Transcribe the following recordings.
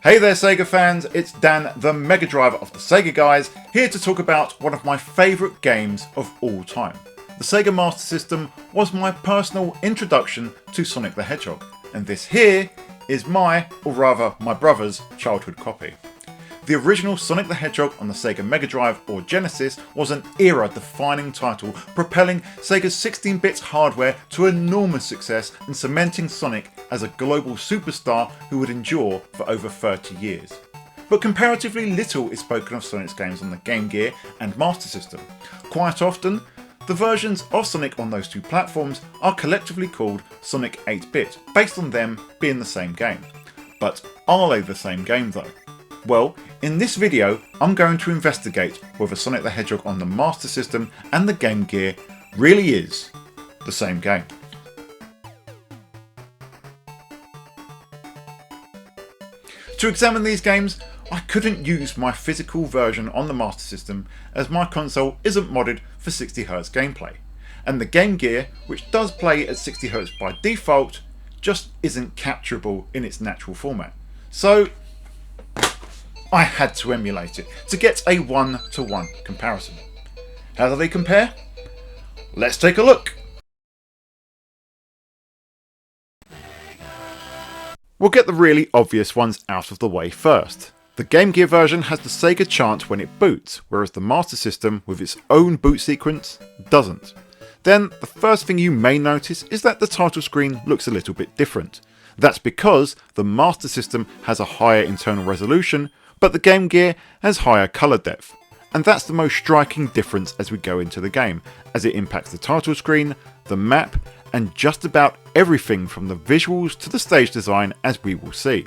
Hey there Sega fans, it's Dan the Mega Driver of the Sega Guys, here to talk about one of my favourite games of all time. The Sega Master System was my personal introduction to Sonic the Hedgehog, and this here is my brother's childhood copy. The original Sonic the Hedgehog on the Sega Mega Drive or Genesis was an era-defining title, propelling Sega's 16-bit hardware to enormous success and cementing Sonic as a global superstar who would endure for over 30 years. But comparatively little is spoken of Sonic's games on the Game Gear and Master System. Quite often, the versions of Sonic on those two platforms are collectively called Sonic 8-bit, based on them being the same game. But are they the same game though? Well, in this video, I'm going to investigate whether Sonic the Hedgehog on the Master System and the Game Gear really is the same game. To examine these games, I couldn't use my physical version on the Master System as my console isn't modded for 60Hz gameplay, and the Game Gear, which does play at 60Hz by default, just isn't capturable in its natural format. So I had to emulate it to get a one-to-one comparison. How do they compare? Let's take a look. We'll get the really obvious ones out of the way first. The Game Gear version has the Sega chant when it boots, whereas the Master System with its own boot sequence doesn't. Then the first thing you may notice is that the title screen looks a little bit different. That's because the Master System has a higher internal resolution, but the Game Gear has higher colour depth. And that's the most striking difference as we go into the game, as it impacts the title screen, the map, and just about everything from the visuals to the stage design, as we will see.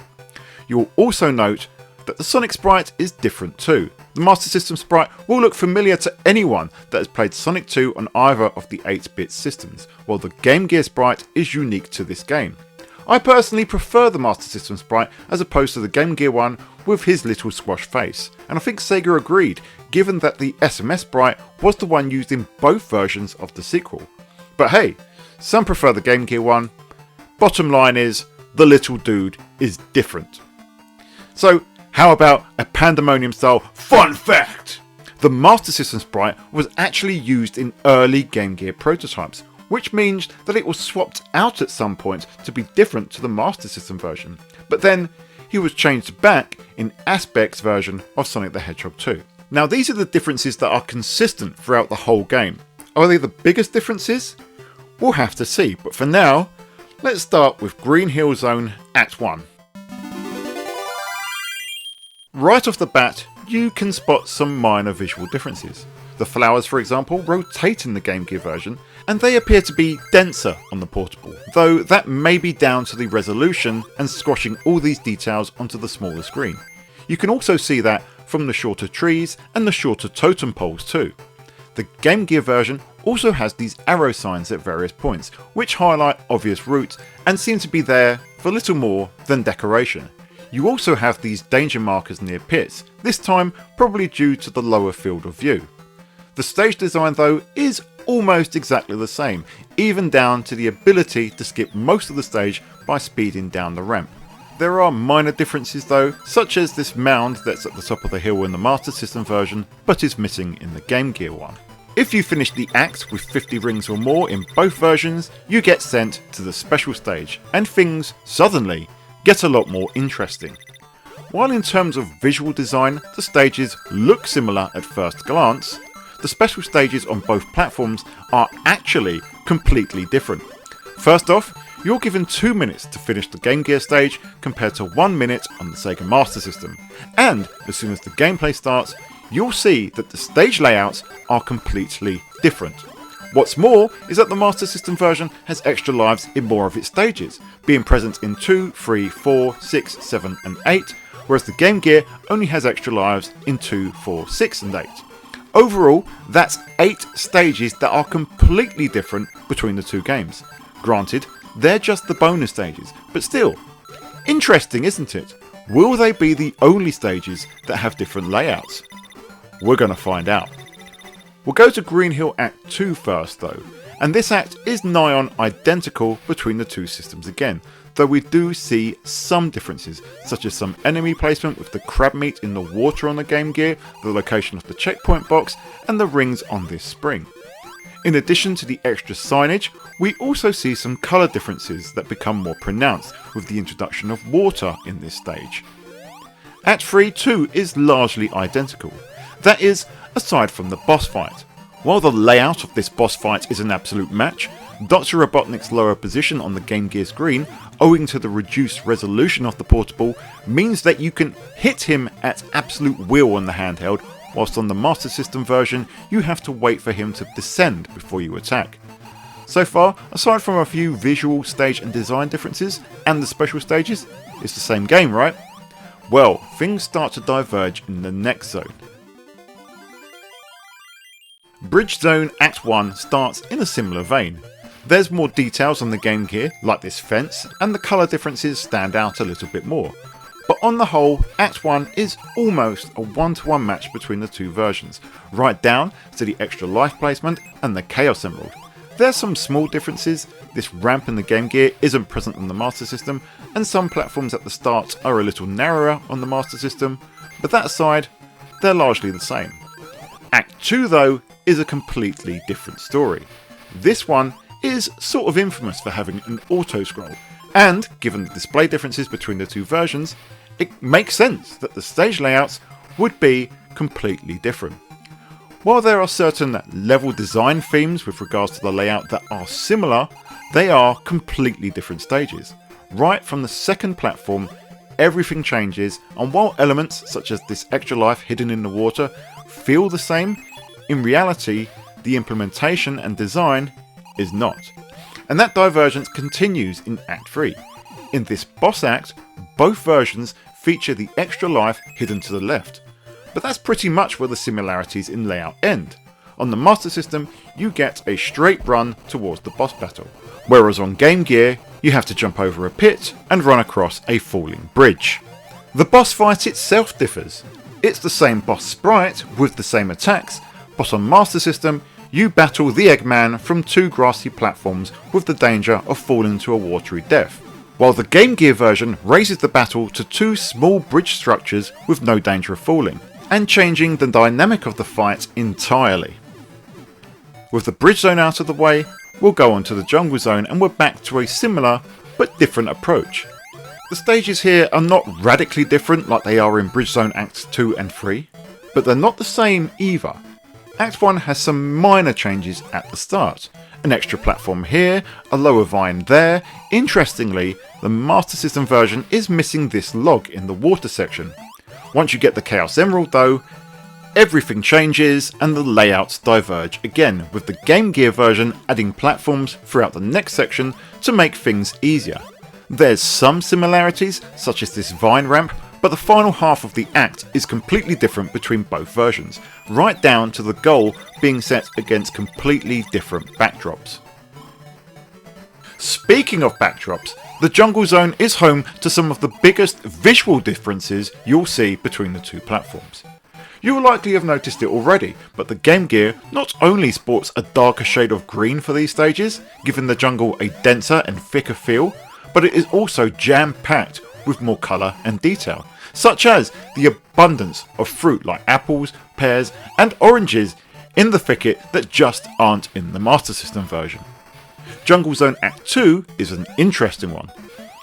You'll also note that the Sonic sprite is different too. The Master System sprite will look familiar to anyone that has played Sonic 2 on either of the 8-bit systems, while the Game Gear sprite is unique to this game. I personally prefer the Master System sprite as opposed to the Game Gear one with his little squash face, and I think Sega agreed, given that the SMS sprite was the one used in both versions of the sequel. But hey, some prefer the Game Gear one. Bottom line is, the little dude is different. So how about a Pandemonium style fun fact? The Master System sprite was actually used in early Game Gear prototypes, which means that it was swapped out at some point to be different to the Master System version. But then he was changed back in Aspect's version of Sonic the Hedgehog 2. Now these are the differences that are consistent throughout the whole game. Are they the biggest differences? We'll have to see, but for now, let's start with Green Hill Zone Act 1. Right off the bat, you can spot some minor visual differences. The flowers, for example, rotate in the Game Gear version, and they appear to be denser on the portable, though that may be down to the resolution and squashing all these details onto the smaller screen. You can also see that from the shorter trees and the shorter totem poles too. The Game Gear version also has these arrow signs at various points, which highlight obvious routes and seem to be there for little more than decoration. You also have these danger markers near pits, this time probably due to the lower field of view. The stage design though is almost exactly the same, even down to the ability to skip most of the stage by speeding down the ramp. There are minor differences though, such as this mound that's at the top of the hill in the Master System version, but is missing in the Game Gear one. If you finish the act with 50 rings or more in both versions, you get sent to the special stage, and things, suddenly, get a lot more interesting. While in terms of visual design, the stages look similar at first glance, the special stages on both platforms are actually completely different. First off, you're given 2 minutes to finish the Game Gear stage compared to 1 minute on the Sega Master System, and as soon as the gameplay starts, you'll see that the stage layouts are completely different. What's more is that the Master System version has extra lives in more of its stages, being present in 2, 3, 4, 6, 7 and 8, whereas the Game Gear only has extra lives in 2, 4, 6 and 8. Overall, that's 8 stages that are completely different between the two games. Granted, they're just the bonus stages, but still, interesting isn't it? Will they be the only stages that have different layouts? We're going to find out. We'll go to Green Hill Act 2 first though, and this act is nigh on identical between the two systems again. though we do see some differences, such as some enemy placement with the crab meat in the water on the Game Gear, the location of the checkpoint box, and the rings on this spring. In addition to the extra signage, we also see some colour differences that become more pronounced with the introduction of water in this stage. Act 3 too is largely identical, that is, aside from the boss fight. While the layout of this boss fight is an absolute match, Dr. Robotnik's lower position on the Game Gear screen, owing to the reduced resolution of the portable, means that you can hit him at absolute will on the handheld, whilst on the Master System version you have to wait for him to descend before you attack. So far, aside from a few visual, stage and design differences, and the special stages, it's the same game, right? Well, things start to diverge in the next zone. Bridge Zone Act 1 starts in a similar vein. There's more details on the Game Gear, like this fence, and the colour differences stand out a little bit more. But on the whole, Act 1 is almost a one-to-one match between the two versions, right down to the extra life placement and the Chaos Emerald. There's some small differences, this ramp in the Game Gear isn't present on the Master System, and some platforms at the start are a little narrower on the Master System, but that aside, they're largely the same. Act 2 though is a completely different story. This one is sort of infamous for having an auto-scroll, and given the display differences between the two versions, it makes sense that the stage layouts would be completely different. While there are certain level design themes with regards to the layout that are similar, they are completely different stages. Right from the second platform, everything changes, and while elements such as this extra life hidden in the water feel the same, in reality the implementation and design is not. And that divergence continues in Act 3. In this boss act, both versions feature the extra life hidden to the left. But that's pretty much where the similarities in layout end. On the Master System, you get a straight run towards the boss battle, whereas on Game Gear, you have to jump over a pit and run across a falling bridge. The boss fight itself differs. It's the same boss sprite with the same attacks, but on Master System, you battle the Eggman from two grassy platforms with the danger of falling to a watery death, while the Game Gear version raises the battle to two small bridge structures with no danger of falling, and changing the dynamic of the fight entirely. With the Bridge Zone out of the way, we'll go on to the Jungle Zone and we're back to a similar but different approach. The stages here are not radically different like they are in Bridge Zone Acts 2 and 3, but they're not the same either. Act 1 has some minor changes at the start. An extra platform here, a lower vine there. Interestingly, the Master System version is missing this log in the water section. Once you get the Chaos Emerald though, everything changes and the layouts diverge again, with the Game Gear version adding platforms throughout the next section to make things easier. There's some similarities, such as this vine ramp, but the final half of the act is completely different between both versions, right down to the goal being set against completely different backdrops. Speaking of backdrops, the Jungle Zone is home to some of the biggest visual differences you'll see between the two platforms. You will likely have noticed it already, but the Game Gear not only sports a darker shade of green for these stages, giving the jungle a denser and thicker feel, but it is also jam-packed with more colour and detail, such as the abundance of fruit like apples, pears and oranges in the thicket that just aren't in the Master System version. Jungle Zone Act 2 is an interesting one.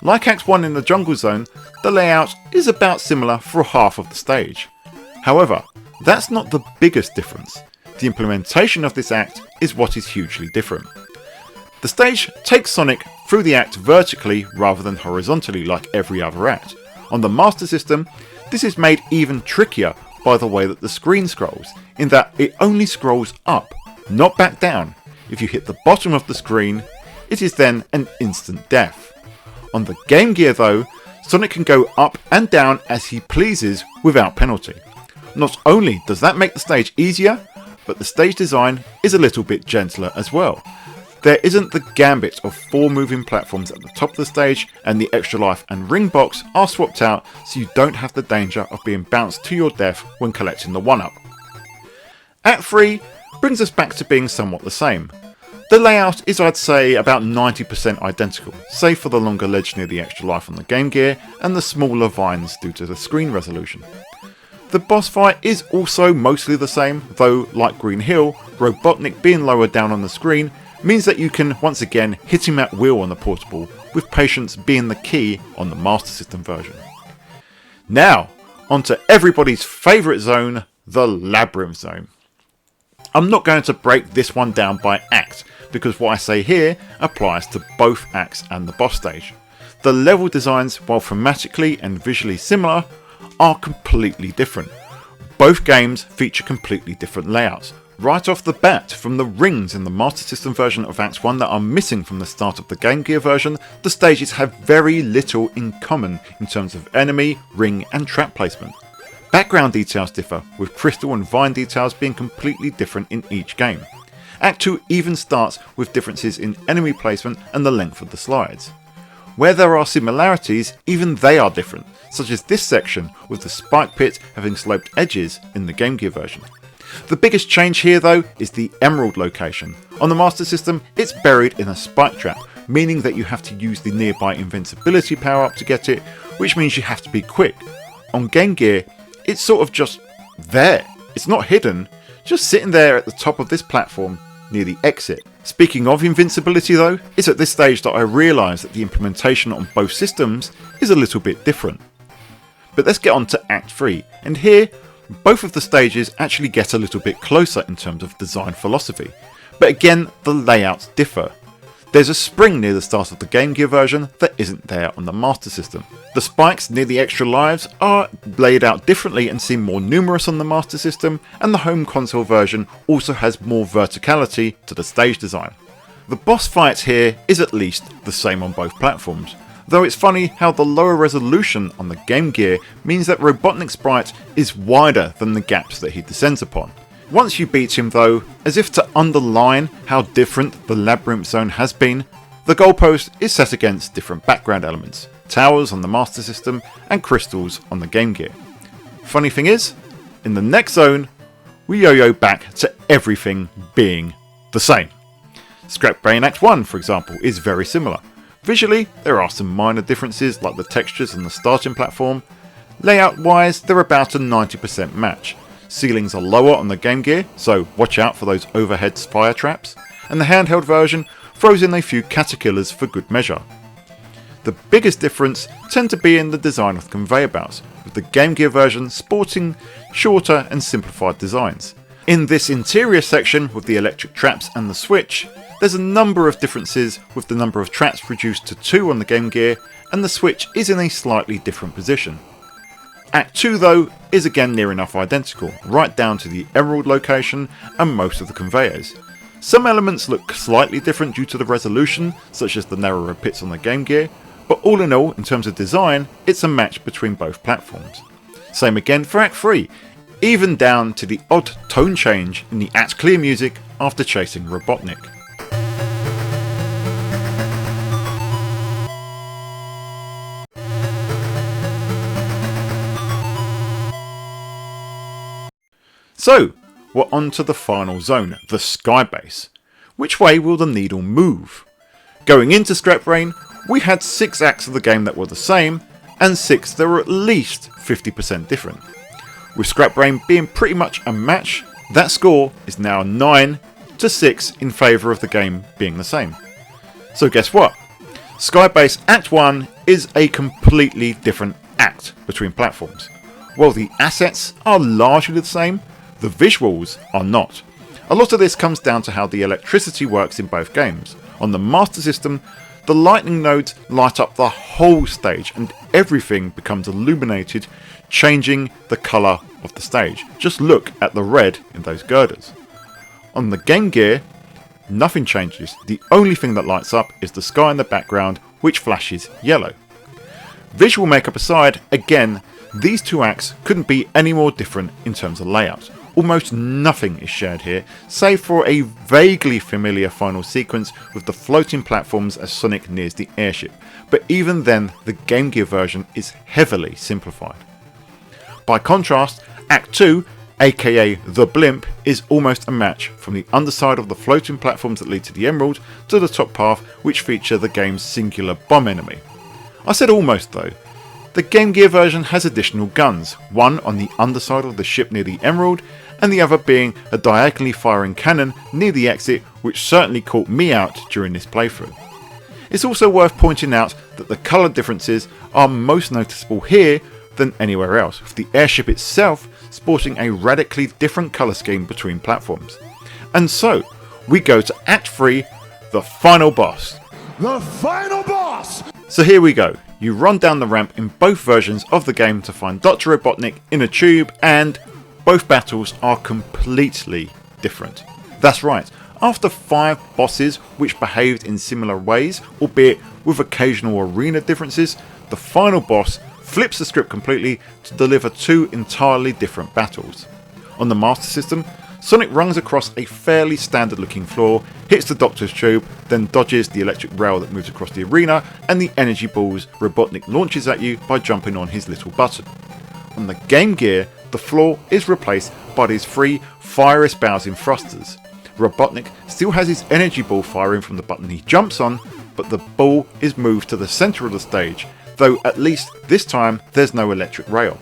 Like Act 1 in the Jungle Zone, the layout is about similar for half of the stage. However, that's not the biggest difference. The implementation of this act is what is hugely different. The stage takes Sonic through the act vertically rather than horizontally like every other act. On the Master System, this is made even trickier by the way that the screen scrolls, in that it only scrolls up, not back down. If you hit the bottom of the screen, it is then an instant death. On the Game Gear though, Sonic can go up and down as he pleases without penalty. Not only does that make the stage easier, but the stage design is a little bit gentler as well. There isn't the gambit of 4 moving platforms at the top of the stage, and the extra life and ring box are swapped out so you don't have the danger of being bounced to your death when collecting the 1-up. Act 3 brings us back to being somewhat the same. The layout is, I'd say, about 90% identical, save for the longer ledge near the extra life on the Game Gear and the smaller vines due to the screen resolution. The boss fight is also mostly the same, though like Green Hill, Robotnik being lower down on the screen means that you can once again hit him at will on the portable, with patience being the key on the Master System version. Now, onto everybody's favourite zone, the Labyrinth Zone. I'm not going to break this one down by act, because what I say here applies to both acts and the boss stage. The level designs, while thematically and visually similar, are completely different. Both games feature completely different layouts. Right off the bat, from the rings in the Master System version of Act 1 that are missing from the start of the Game Gear version, the stages have very little in common in terms of enemy, ring and trap placement. Background details differ, with crystal and vine details being completely different in each game. Act 2 even starts with differences in enemy placement and the length of the slides. Where there are similarities, even they are different, such as this section with the spike pit having sloped edges in the Game Gear version. The biggest change here though is the Emerald location. On the Master System, it's buried in a spike trap, meaning that you have to use the nearby invincibility power up to get it, which means you have to be quick. On Game Gear, it's sort of just there. It's not hidden, just sitting there at the top of this platform near the exit. Speaking of invincibility though, it's at this stage that I realise that the implementation on both systems is a little bit different. But let's get on to Act 3, and here both of the stages actually get a little bit closer in terms of design philosophy, but again the layouts differ. There's a spring near the start of the Game Gear version that isn't there on the Master System. The spikes near the extra lives are laid out differently and seem more numerous on the Master System, and the home console version also has more verticality to the stage design. The boss fight here is at least the same on both platforms, though it's funny how the lower resolution on the Game Gear means that Robotnik's sprite is wider than the gaps that he descends upon. Once you beat him though, as if to underline how different the Labyrinth Zone has been, the goalpost is set against different background elements, towers on the Master System and crystals on the Game Gear. Funny thing is, in the next zone, we yo-yo back to everything being the same. Scrap Brain Act 1, for example, is very similar. Visually, there are some minor differences like the textures on the starting platform. Layout wise, they're about a 90% match. Ceilings are lower on the Game Gear, so watch out for those overhead fire traps, and the handheld version throws in a few caterpillars for good measure. The biggest difference tend to be in the design of the conveyor belts, with the Game Gear version sporting shorter and simplified designs. In this interior section with the electric traps and the switch, there's a number of differences, with the number of traps reduced to 2 on the Game Gear, and the switch is in a slightly different position. Act 2 though is again near enough identical, right down to the Emerald location and most of the conveyors. Some elements look slightly different due to the resolution, such as the narrower pits on the Game Gear, but all in all, in terms of design, it's a match between both platforms. Same again for Act 3, even down to the odd tone change in the Act Clear music after chasing Robotnik. So, we're on to the final zone, the Sky Base. Which way will the needle move? Going into Scrap Brain, we had 6 acts of the game that were the same, and 6 that were at least 50% different. With Scrap Brain being pretty much a match, that score is now 9-6 in favour of the game being the same. So guess what? Sky Base Act 1 is a completely different act between platforms. While the assets are largely the same, the visuals are not. A lot of this comes down to how the electricity works in both games. On the Master System, the lightning nodes light up the whole stage and everything becomes illuminated, changing the colour of the stage. Just look at the red in those girders. On the Game Gear, nothing changes. The only thing that lights up is the sky in the background, which flashes yellow. Visual makeup aside, again, these two acts couldn't be any more different in terms of layout. Almost nothing is shared here, save for a vaguely familiar final sequence with the floating platforms as Sonic nears the airship, but even then the Game Gear version is heavily simplified. By contrast, Act 2 aka the blimp, is almost a match from the underside of the floating platforms that lead to the Emerald to the top path, which feature the game's singular bomb enemy. I said almost though. The Game Gear version has additional guns, one on the underside of the ship near the Emerald, and the other being a diagonally firing cannon near the exit, which certainly caught me out during this playthrough. It's also worth pointing out that the colour differences are most noticeable here than anywhere else, with the airship itself sporting a radically different colour scheme between platforms. And so, we go to Act 3, the final boss. The final boss! So here we go. You run down the ramp in both versions of the game to find Dr. Robotnik in a tube, and both battles are completely different. That's right, after 5 bosses which behaved in similar ways, albeit with occasional arena differences, the final boss flips the script completely to deliver 2 entirely different battles. On the Master System, Sonic runs across a fairly standard looking floor, hits the Doctor's tube, then dodges the electric rail that moves across the arena and the energy balls Robotnik launches at you by jumping on his little button. On the Game Gear, the floor is replaced by these 3 fire-espousing thrusters. Robotnik still has his energy ball firing from the button he jumps on, but the ball is moved to the centre of the stage, though at least this time there's no electric rail.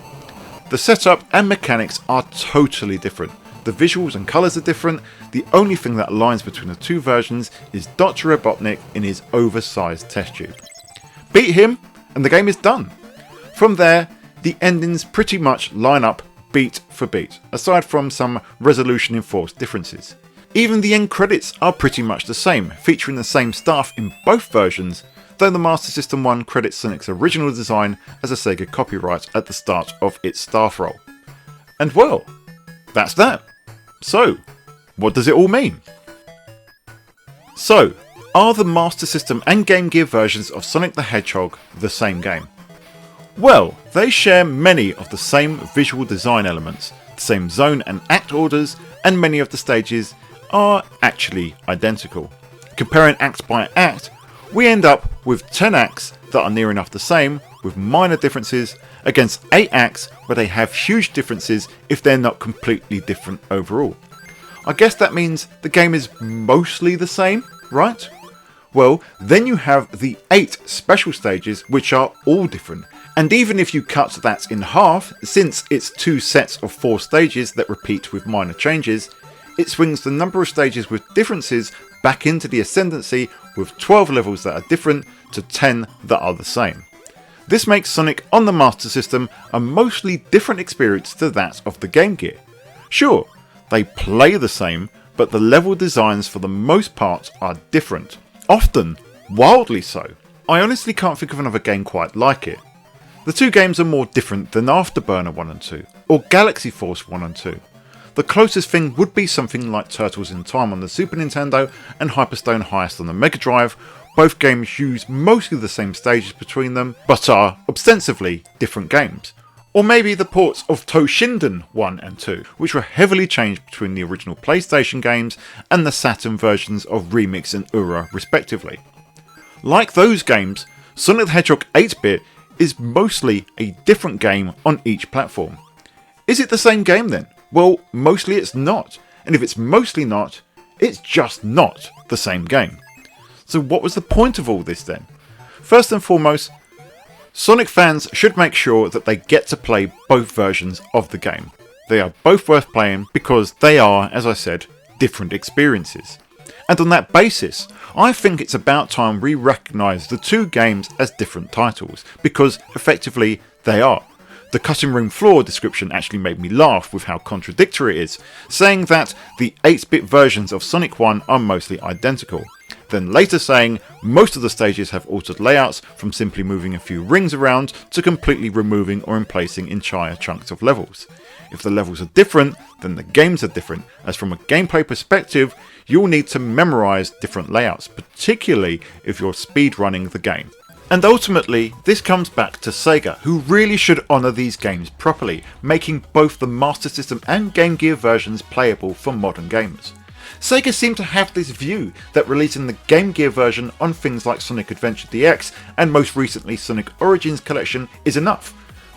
The setup and mechanics are totally different. The visuals and colours are different. The only thing that aligns between the 2 versions is Dr. Robotnik in his oversized test tube. Beat him and the game is done. From there, the endings pretty much line up beat for beat, aside from some resolution enforced differences. Even the end credits are pretty much the same, featuring the same stuff in both versions, though the Master System one credits Sonic's original design as a Sega copyright at the start of its staff roll. And well, that's that. So, what does it all mean? So, are the Master System and Game Gear versions of Sonic the Hedgehog the same game? Well, they share many of the same visual design elements, the same zone and act orders, and many of the stages are actually identical. Comparing act by act, we end up with 10 acts that are near enough the same, with minor differences, against 8 acts where they have huge differences if they're not completely different overall. I guess that means the game is mostly the same, right? Well, then you have the 8 special stages which are all different, and even if you cut that in half, since it's 2 sets of 4 stages that repeat with minor changes, it swings the number of stages with differences back into the ascendancy, with 12 levels that are different to 10 that are the same. This makes Sonic on the Master System a mostly different experience to that of the Game Gear. Sure, they play the same, but the level designs for the most part are different, often wildly so. I honestly can't think of another game quite like it. The 2 games are more different than Afterburner 1 and 2, or Galaxy Force 1 and 2. The closest thing would be something like Turtles in Time on the Super Nintendo and Hyperstone Heist on the Mega Drive. Both games use mostly the same stages between them, but are ostensibly different games. Or maybe the ports of Toshinden 1 and 2, which were heavily changed between the original PlayStation games and the Saturn versions of Remix and Ura respectively. Like those games, Sonic the Hedgehog 8-bit is mostly a different game on each platform. Is it the same game then? Well, mostly it's not, and if it's mostly not, it's just not the same game. So what was the point of all this then? First and foremost, Sonic fans should make sure that they get to play both versions of the game. They are both worth playing because they are, as I said, different experiences. And on that basis, I think it's about time we recognise the 2 games as different titles, because effectively they are. The cutting room floor description actually made me laugh with how contradictory it is, saying that the 8-bit versions of Sonic 1 are mostly identical, then later saying most of the stages have altered layouts from simply moving a few rings around to completely removing or replacing entire chunks of levels. If the levels are different, then the games are different, as from a gameplay perspective, you'll need to memorise different layouts, particularly if you're speedrunning the game. And ultimately, this comes back to Sega, who really should honour these games properly, making both the Master System and Game Gear versions playable for modern gamers. Sega seem to have this view that releasing the Game Gear version on things like Sonic Adventure DX and most recently Sonic Origins Collection is enough.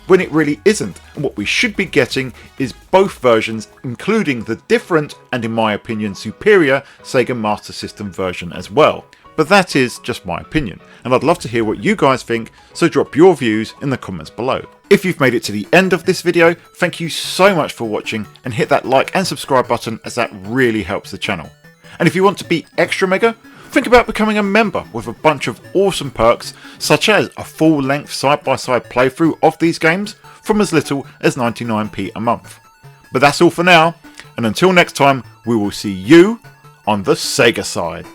when it really isn't, and what we should be getting is both versions, including the different and in my opinion superior Sega Master System version as well. But that is just my opinion, and I'd love to hear what you guys think, so drop your views in the comments below. If you've made it to the end of this video, thank you so much for watching, and hit that like and subscribe button as that really helps the channel. And if you want to be extra mega, think about becoming a member with a bunch of awesome perks, such as a full-length side-by-side playthrough of these games from as little as 99p a month. But that's all for now, and until next time, we will see you on the Sega side.